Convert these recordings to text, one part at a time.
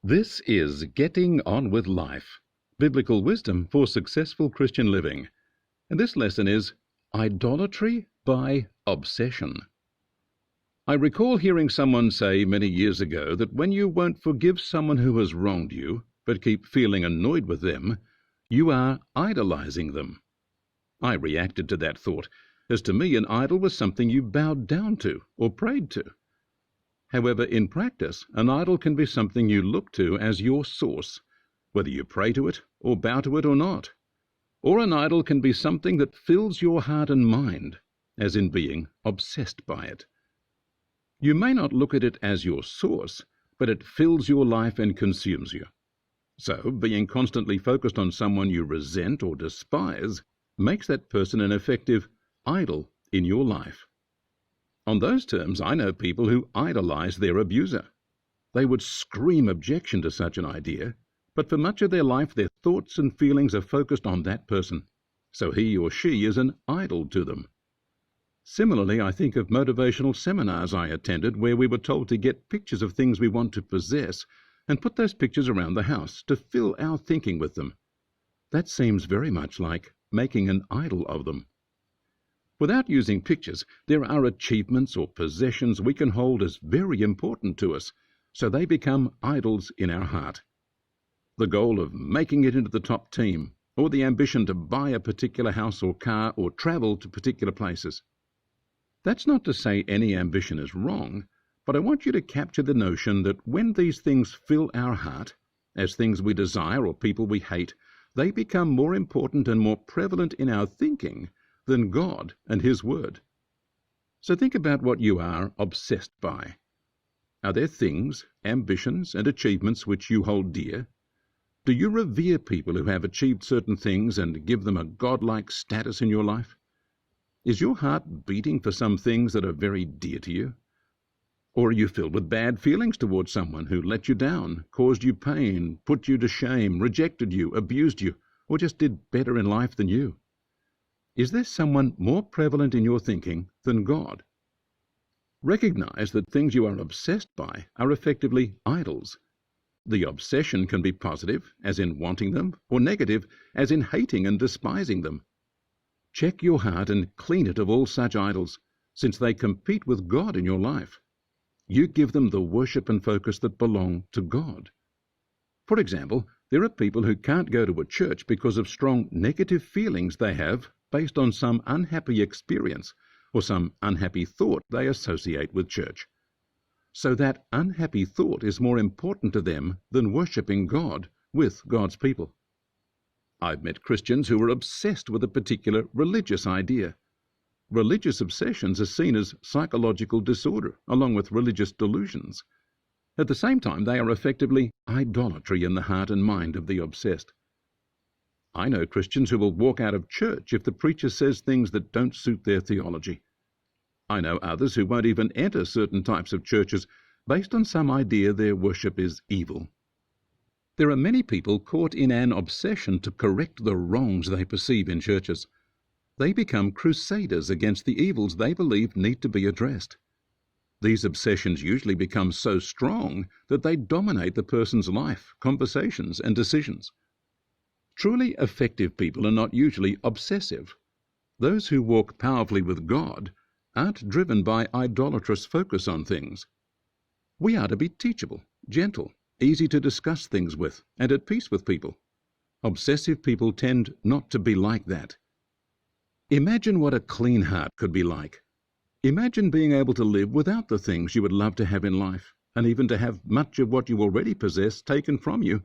This is Getting On With Life, Biblical Wisdom for Successful Christian Living. And this lesson is Idolatry by Obsession. I recall hearing someone say many years ago that when you won't forgive someone who has wronged you, but keep feeling annoyed with them, you are idolizing them. I reacted to that thought, as to me an idol was something you bowed down to or prayed to. However, in practice, an idol can be something you look to as your source, whether you pray to it or bow to it or not. Or an idol can be something that fills your heart and mind, as in being obsessed by it. You may not look at it as your source, but it fills your life and consumes you. So, being constantly focused on someone you resent or despise makes that person an effective idol in your life. On those terms, I know people who idolize their abuser. They would scream objection to such an idea, but for much of their life their thoughts and feelings are focused on that person, so he or she is an idol to them. Similarly, I think of motivational seminars I attended where we were told to get pictures of things we want to possess and put those pictures around the house to fill our thinking with them. That seems very much like making an idol of them. Without using pictures, there are achievements or possessions we can hold as very important to us, so they become idols in our heart. The goal of making it into the top team, or the ambition to buy a particular house or car or travel to particular places. That's not to say any ambition is wrong, but I want you to capture the notion that when these things fill our heart, as things we desire or people we hate, they become more important and more prevalent in our thinking than God and His Word. So think about what you are obsessed by. Are there things, ambitions, and achievements which you hold dear? Do you revere people who have achieved certain things and give them a godlike status in your life? Is your heart beating for some things that are very dear to you? Or are you filled with bad feelings towards someone who let you down, caused you pain, put you to shame, rejected you, abused you, or just did better in life than you? Is there someone more prevalent in your thinking than God? Recognize that things you are obsessed by are effectively idols. The obsession can be positive, as in wanting them, or negative, as in hating and despising them. Check your heart and clean it of all such idols, since they compete with God in your life. You give them the worship and focus that belong to God. For example, there are people who can't go to a church because of strong negative feelings they have based on some unhappy experience or some unhappy thought they associate with church. So that unhappy thought is more important to them than worshipping God with God's people. I've met Christians who are obsessed with a particular religious idea. Religious obsessions are seen as psychological disorder, along with religious delusions. At the same time, they are effectively idolatry in the heart and mind of the obsessed. I know Christians who will walk out of church if the preacher says things that don't suit their theology. I know others who won't even enter certain types of churches based on some idea their worship is evil. There are many people caught in an obsession to correct the wrongs they perceive in churches. They become crusaders against the evils they believe need to be addressed. These obsessions usually become so strong that they dominate the person's life, conversations, and decisions. Truly effective people are not usually obsessive. Those who walk powerfully with God aren't driven by idolatrous focus on things. We are to be teachable, gentle, easy to discuss things with, and at peace with people. Obsessive people tend not to be like that. Imagine what a clean heart could be like. Imagine being able to live without the things you would love to have in life, and even to have much of what you already possess taken from you,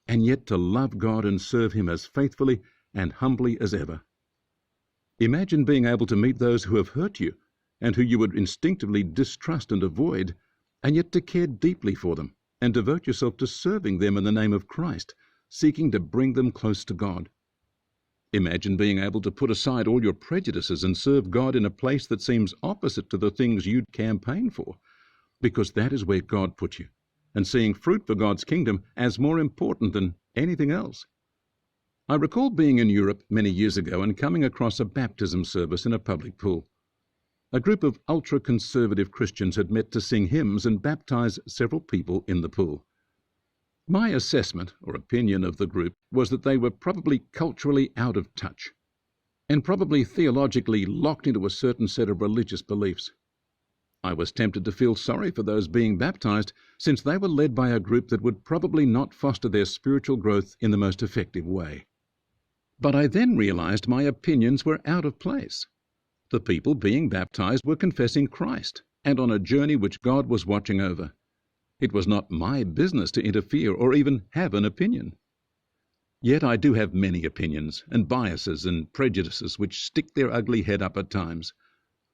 and yet to love God and serve Him as faithfully and humbly as ever. Imagine being able to meet those who have hurt you, and who you would instinctively distrust and avoid, and yet to care deeply for them, and devote yourself to serving them in the name of Christ, seeking to bring them close to God. Imagine being able to put aside all your prejudices and serve God in a place that seems opposite to the things you'd campaign for, because that is where God put you, and seeing fruit for God's kingdom as more important than anything else. I recall being in Europe many years ago and coming across a baptism service in a public pool. A group of ultra-conservative Christians had met to sing hymns and baptize several people in the pool. My assessment or opinion of the group was that they were probably culturally out of touch and probably theologically locked into a certain set of religious beliefs. I was tempted to feel sorry for those being baptized, since they were led by a group that would probably not foster their spiritual growth in the most effective way. But I then realized my opinions were out of place. The people being baptized were confessing Christ and on a journey which God was watching over. It was not my business to interfere or even have an opinion. Yet I do have many opinions and biases and prejudices which stick their ugly head up at times.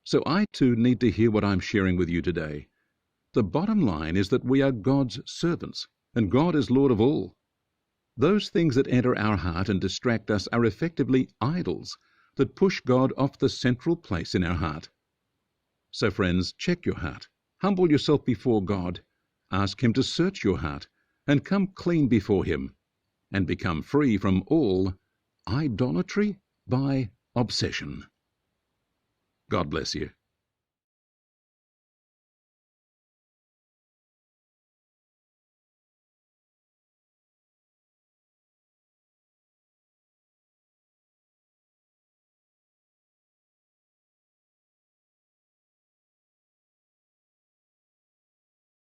So I too need to hear what I'm sharing with you today. The bottom line is that we are God's servants, and God is Lord of all. Those things that enter our heart and distract us are effectively idols that push God off the central place in our heart. So friends, check your heart, humble yourself before God, ask Him to search your heart, and come clean before Him, and become free from all idolatry by obsession. God bless you.